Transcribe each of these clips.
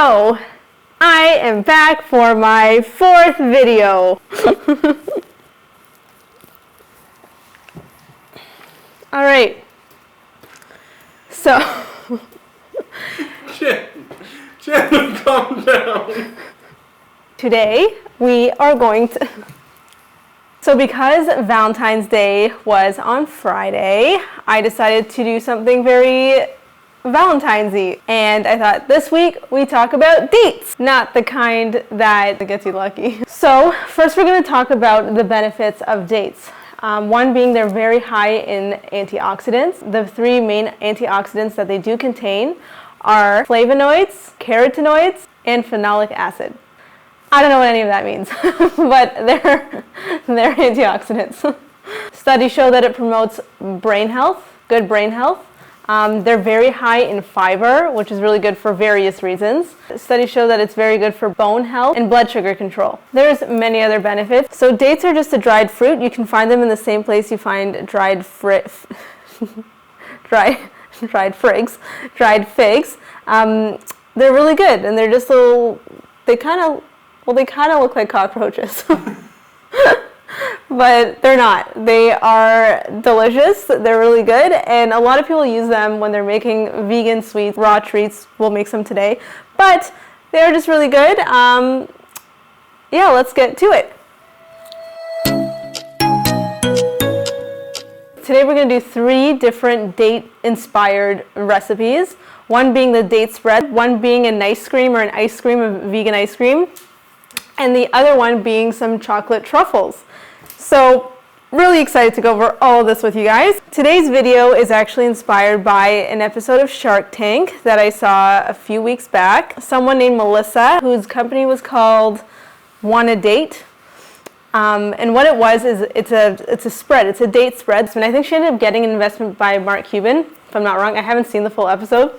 So, I am back for my 4th video. All right. So, Jen, calm down. Today we are going to... So because Valentine's Day was on Friday, I decided to do something very Valentine's-y. And I thought this week we talk about dates, not the kind that gets you lucky. So first we're going to talk about the benefits of dates. One being they're very high in antioxidants. The 3 main antioxidants that they do contain are flavonoids, carotenoids, and phenolic acid. I don't know what any of that means, but they're antioxidants. Studies show that it promotes brain health, good brain health. They're very high in fiber, which is really good for various reasons. Studies show that it's very good for bone health and blood sugar control. There's many other benefits. So dates are just a dried fruit. You can find them in the same place you find dried figs. They're really good, and they're just little. They kind of look like cockroaches. But they're not. They are delicious. They're really good, and a lot of people use them when they're making vegan sweets, raw treats. We'll make some today, but they're just really good. Yeah, let's get to it. Today we're going to do 3 different date-inspired recipes. One being the date spread, one being an ice cream or an ice cream, a vegan ice cream, and the other one being some chocolate truffles. So, really excited to go over all of this with you guys. Today's video is actually inspired by an episode of Shark Tank that I saw a few weeks back. Someone named Melissa, whose company was called Wanna Date. And what it was is it's a spread. It's a date spread. And I think she ended up getting an investment by Mark Cuban, if I'm not wrong. I haven't seen the full episode.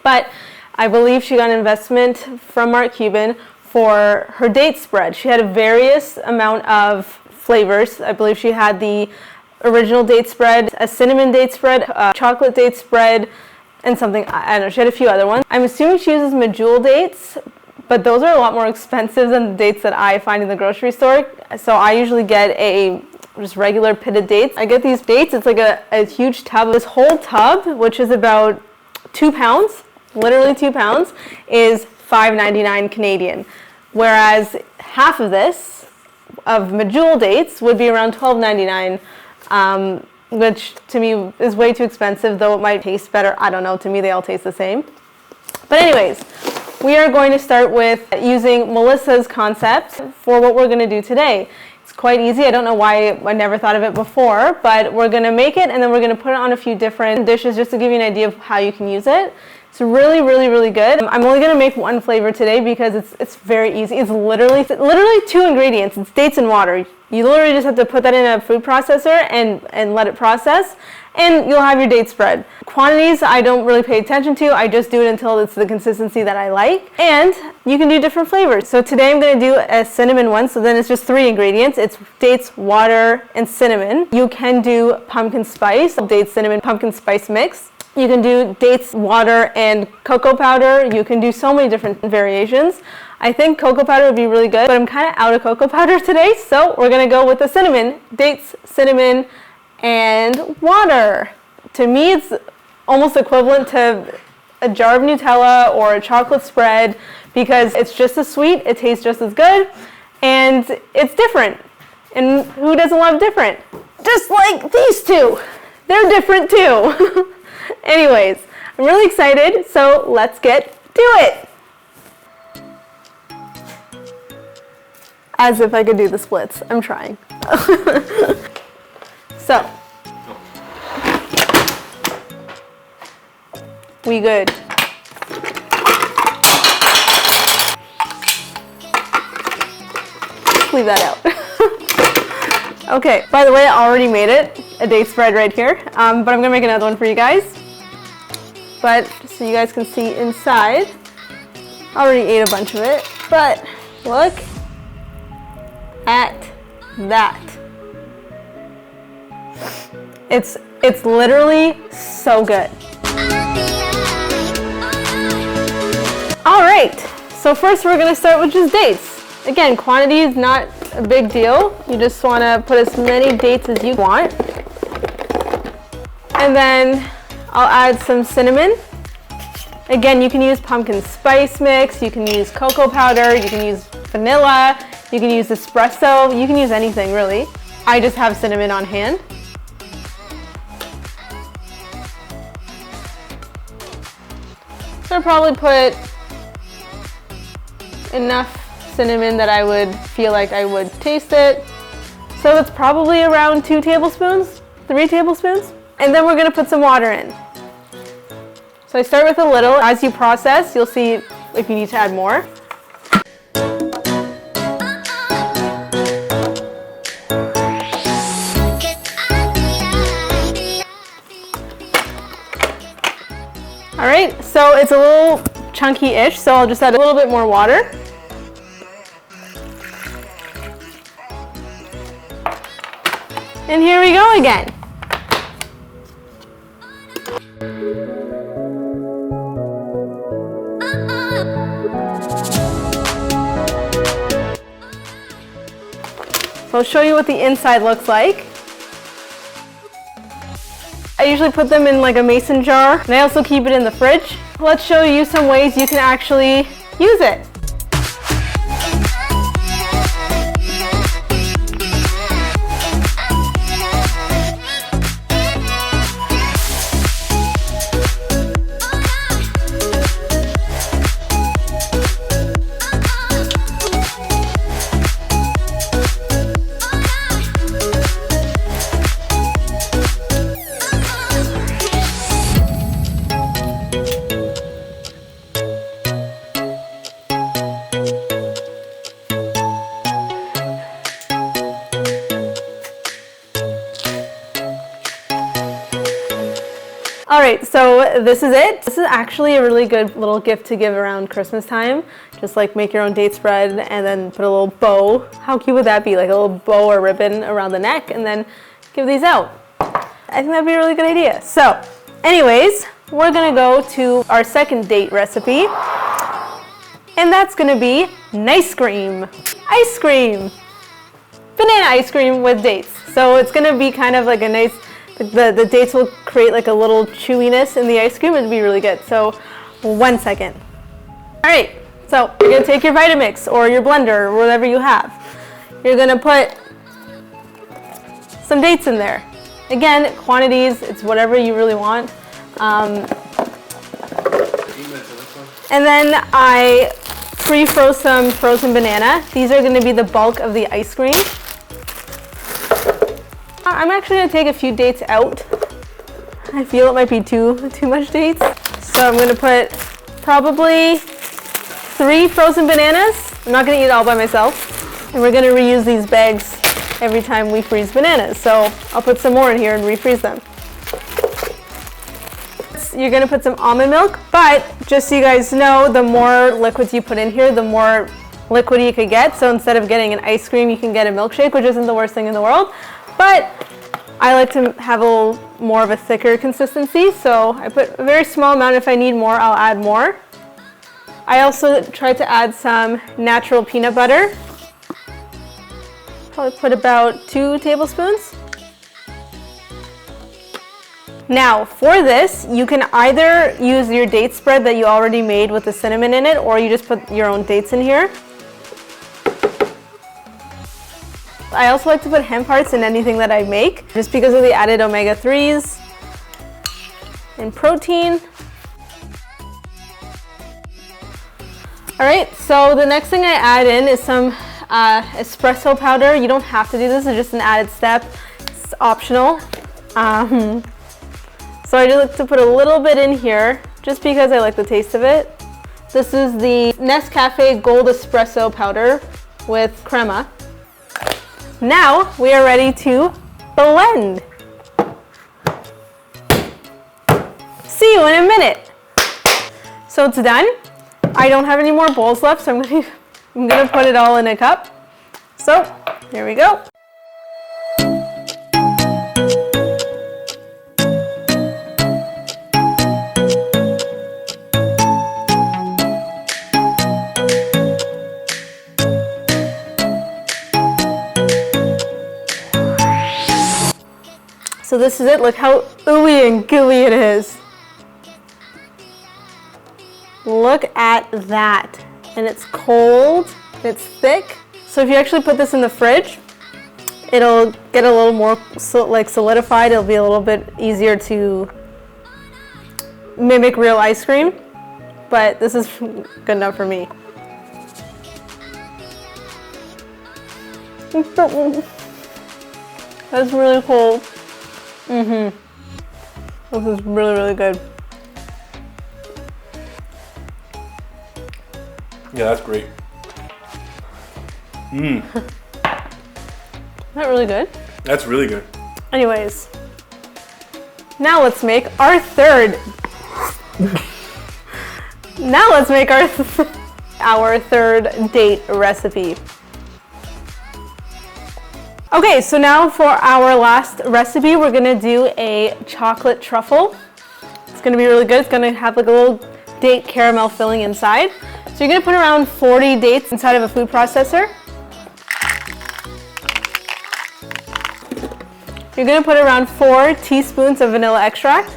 But I believe she got an investment from Mark Cuban for her date spread. She had a various amount of flavors. I believe she had the original date spread, a cinnamon date spread, a chocolate date spread, and something, I don't know, she had a few other ones. I'm assuming she uses medjool dates, but those are a lot more expensive than the dates that I find in the grocery store. So I usually get just regular pitted dates. I get these dates, it's like a huge tub. This whole tub, which is about 2 pounds, literally 2 pounds, is $5.99 Canadian. Whereas half of this, of medjool dates, would be around $12.99, which to me is way too expensive, though it might taste better. I don't know, to me they all taste the same. But anyways, we are going to start with using Melissa's concept for what we're going to do today. It's quite easy. I don't know why I never thought of it before, but we're going to make it and then we're going to put it on a few different dishes just to give you an idea of how you can use it. It's really, really, really good. I'm only going to make one flavor today because it's very easy. It's literally 2 ingredients. It's dates and water. You literally just have to put that in a food processor and let it process, and you'll have your date spread. Quantities I don't really pay attention to. I just do it until it's the consistency that I like. And you can do different flavors. So today I'm going to do a cinnamon one, so then it's just 3 ingredients. It's dates, water, and cinnamon. You can do pumpkin spice, dates, cinnamon, pumpkin spice mix. You can do dates, water, and cocoa powder. You can do so many different variations. I think cocoa powder would be really good, but I'm kind of out of cocoa powder today, so we're going to go with the cinnamon. Dates, cinnamon, and water. To me, it's almost equivalent to a jar of Nutella or a chocolate spread because it's just as sweet, it tastes just as good, and it's different. And who doesn't love different? Just like these two. They're different too. Anyways, I'm really excited, so let's get to it. As if I could do the splits. I'm trying. So, we good. Leave that out. Okay, by the way, I already made it. A date spread right here, but I'm gonna make another one for you guys. But just so you guys can see inside, I already ate a bunch of it, but look at that. It's literally so good. All right, So first we're gonna start with just dates. Again, quantity is not a big deal. You just wanna put as many dates as you want. And then I'll add some cinnamon. Again, you can use pumpkin spice mix, you can use cocoa powder, you can use vanilla, you can use espresso, you can use anything really. I just have cinnamon on hand. So I'll probably put enough cinnamon that I would feel like I would taste it. So that's probably around 2 tablespoons, 3 tablespoons. And then we're gonna put some water in. So I start with a little. As you process, you'll see if you need to add more. All right, so it's a little chunky-ish, so I'll just add a little bit more water. And here we go again. So I'll show you what the inside looks like. I usually put them in like a mason jar, and I also keep it in the fridge. Let's show you some ways you can actually use it. All right, so this is it. This is actually a really good little gift to give around Christmas time. Just like make your own date spread and then put a little bow. How cute would that be? Like a little bow or ribbon around the neck and then give these out. I think that'd be a really good idea. So anyways, we're gonna go to our second date recipe. And that's gonna be nice cream. Ice cream. Banana ice cream with dates. So it's gonna be kind of like a nice, the dates will create like a little chewiness in the ice cream. It'd be really good. So 1 second. All right, so you're gonna take your Vitamix or your blender or whatever you have. You're gonna put some dates in there. Again, quantities, it's whatever you really want. And then I pre-froze some frozen banana. These are gonna be the bulk of the ice cream. I'm actually gonna take a few dates out. I feel it might be too much dates. So I'm gonna put probably 3 frozen bananas. I'm not gonna eat it all by myself. And we're gonna reuse these bags every time we freeze bananas. So I'll put some more in here and refreeze them. You're gonna put some almond milk, but just so you guys know, the more liquids you put in here, the more liquid you could get. So instead of getting an ice cream, you can get a milkshake, which isn't the worst thing in the world. But I like to have a little more of a thicker consistency, so I put a very small amount. If I need more, I'll add more. I also tried to add some natural peanut butter. Probably put about 2 tablespoons. Now, for this, you can either use your date spread that you already made with the cinnamon in it, or you just put your own dates in here. I also like to put hemp hearts in anything that I make, just because of the added omega-3s and protein. All right, so the next thing I add in is some espresso powder. You don't have to do this, it's just an added step. It's optional. So I just like to put a little bit in here, just because I like the taste of it. This is the Nescafe Gold Espresso powder with crema. Now we are ready to blend. See you in a minute. So it's done. I don't have any more bowls left, so I'm gonna put it all in a cup. So here we go. So this is it. Look how ooey and gooey it is. Look at that. And it's cold, it's thick. So if you actually put this in the fridge, it'll get a little more solidified. It'll be a little bit easier to mimic real ice cream. But this is good enough for me. That's really cold. This is really, really good. Yeah, that's great. Isn't that really good? That's really good. Anyways, now let's make our third. Now let's make our third date recipe. Okay, so now for our last recipe, we're gonna do a chocolate truffle. It's gonna be really good. It's gonna have like a little date caramel filling inside. So you're gonna put around 40 dates inside of a food processor. You're gonna put around 4 teaspoons of vanilla extract.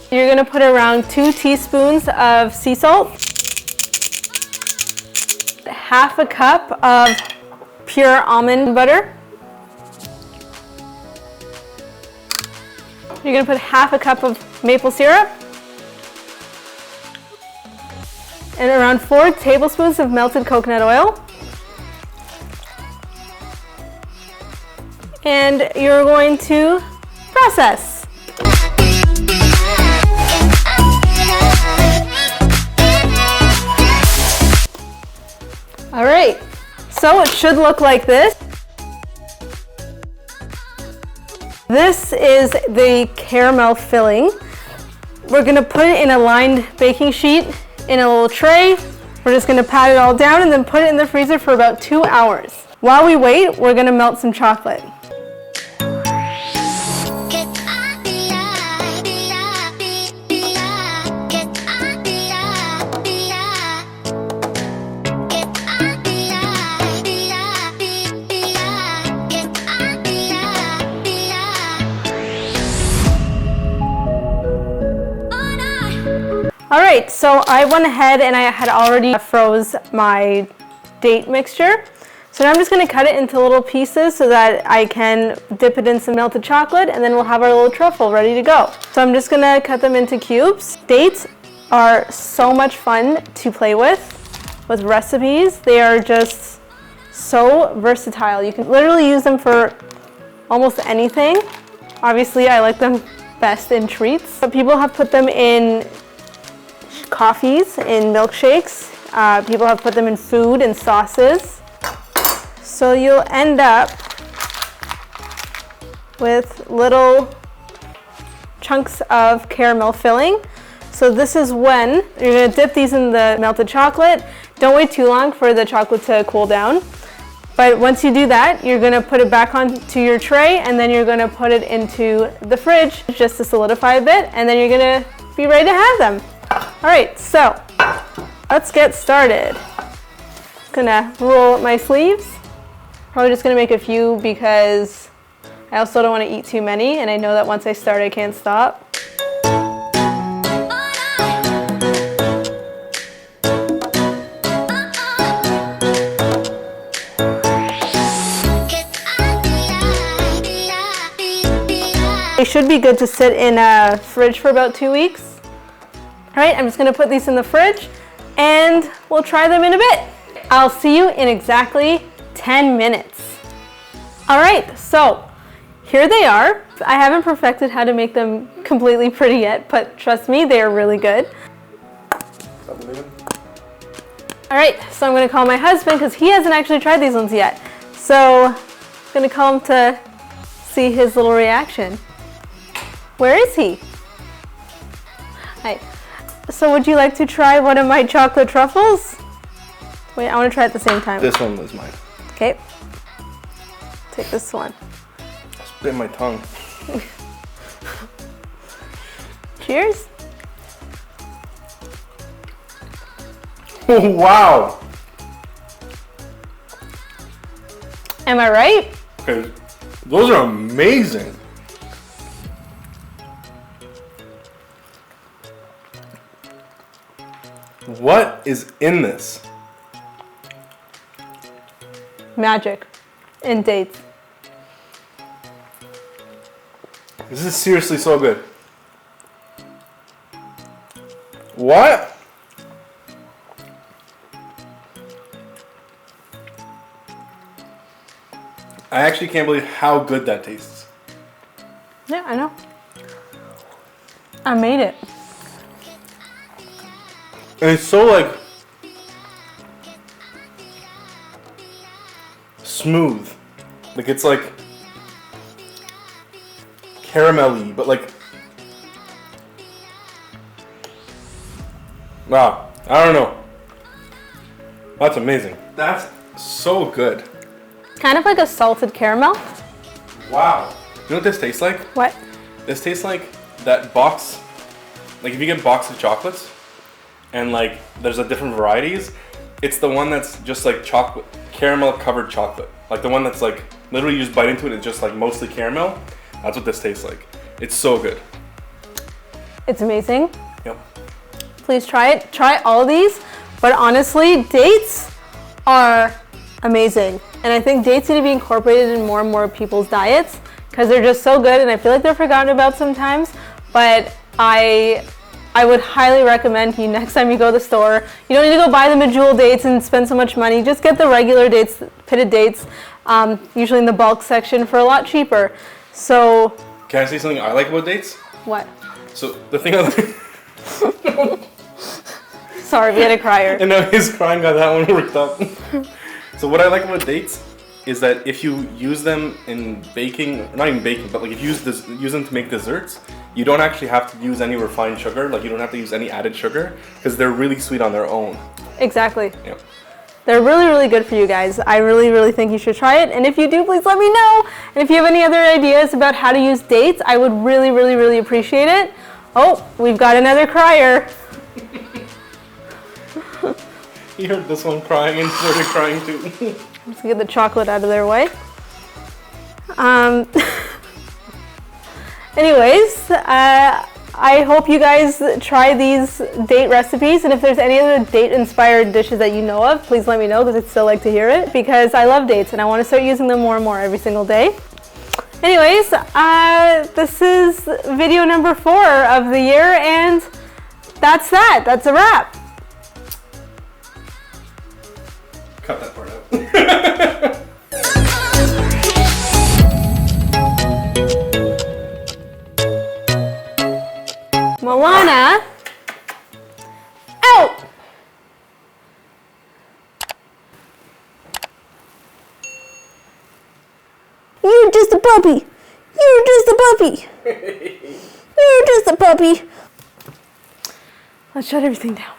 You're gonna put around 2 teaspoons of sea salt. Half a cup of pure almond butter. You're gonna put half a cup of maple syrup. And around 4 tablespoons of melted coconut oil. And you're going to process. All right, so it should look like this. This is the caramel filling. We're gonna put it in a lined baking sheet in a little tray. We're just gonna pat it all down and then put it in the freezer for about 2 hours. While we wait, we're gonna melt some chocolate. All right, so I went ahead and I had already froze my date mixture. So now I'm just gonna cut it into little pieces so that I can dip it in some melted chocolate and then we'll have our little truffle ready to go. So I'm just gonna cut them into cubes. Dates are so much fun to play with recipes. They are just so versatile. You can literally use them for almost anything. Obviously, I like them best in treats, but people have put them in coffees, in milkshakes. People have put them in food and sauces. So you'll end up with little chunks of caramel filling. So this is when you're gonna dip these in the melted chocolate. Don't wait too long for the chocolate to cool down. But once you do that, you're gonna put it back onto your tray and then you're gonna put it into the fridge just to solidify a bit, and then you're gonna be ready to have them. All right, so let's get started. Gonna roll up my sleeves. Probably just gonna make a few because I also don't wanna eat too many, and I know that once I start, I can't stop. They should be good to sit in a fridge for about 2 weeks. All right, I'm just gonna put these in the fridge and we'll try them in a bit. I'll see you in exactly 10 minutes. All right, so here they are. I haven't perfected how to make them completely pretty yet, but trust me, they are really good. All right, so I'm gonna call my husband because he hasn't actually tried these ones yet. So I'm gonna call him to see his little reaction. Where is he? Hi. So would you like to try one of my chocolate truffles? Wait, I want to try it at the same time. This one was mine. Okay. Take this one. I spit my tongue. Cheers. Wow. Am I right? Okay, Those are amazing. What is in this? Magic and dates. This is seriously so good. What? I actually can't believe how good that tastes. Yeah, I know. I made it. And it's so like smooth. Like it's like caramelly, but like wow, I don't know. That's amazing. That's so good. Kind of like a salted caramel. Wow. You know what this tastes like? What? This tastes like that box, like if you get a box of chocolates and like there's a different varieties, it's the one that's just like chocolate, caramel covered chocolate. Like the one that's like, literally you just bite into it, it's just like mostly caramel. That's what this tastes like. It's so good. It's amazing. Yep. Please try it. Try all of these. But honestly, dates are amazing. And I think dates need to be incorporated in more and more people's diets because they're just so good and I feel like they're forgotten about sometimes. But I would highly recommend you next time you go to the store, you don't need to go buy the medjool dates and spend so much money. Just get the regular dates, pitted dates, usually in the bulk section for a lot cheaper. So, Can I say something I like about dates? what? So the thing I like, Sorry, we had a crier. and now his crying got that one worked up. So what I like about dates is that if you use them in baking, not even baking, but like if you use them to make desserts, you don't actually have to use any refined sugar. Like you don't have to use any added sugar because they're really sweet on their own. Exactly. Yeah. They're really, really good for you guys. I really, really think you should try it. And if you do, please let me know. And if you have any other ideas about how to use dates, I would really, really, really appreciate it. Oh, we've got another crier. He heard this one crying and started crying too. Let's get the chocolate out of their way. Anyways, I hope you guys try these date recipes, and if there's any other date-inspired dishes that you know of, please let me know because I'd still like to hear it because I love dates and I want to start using them more and more every single day. Anyways, this is video number 4 of the year, and that's that. That's a wrap. Cut that part out. Milana, out! You're just a puppy. You're just a puppy. You're just a puppy. Let's shut everything down.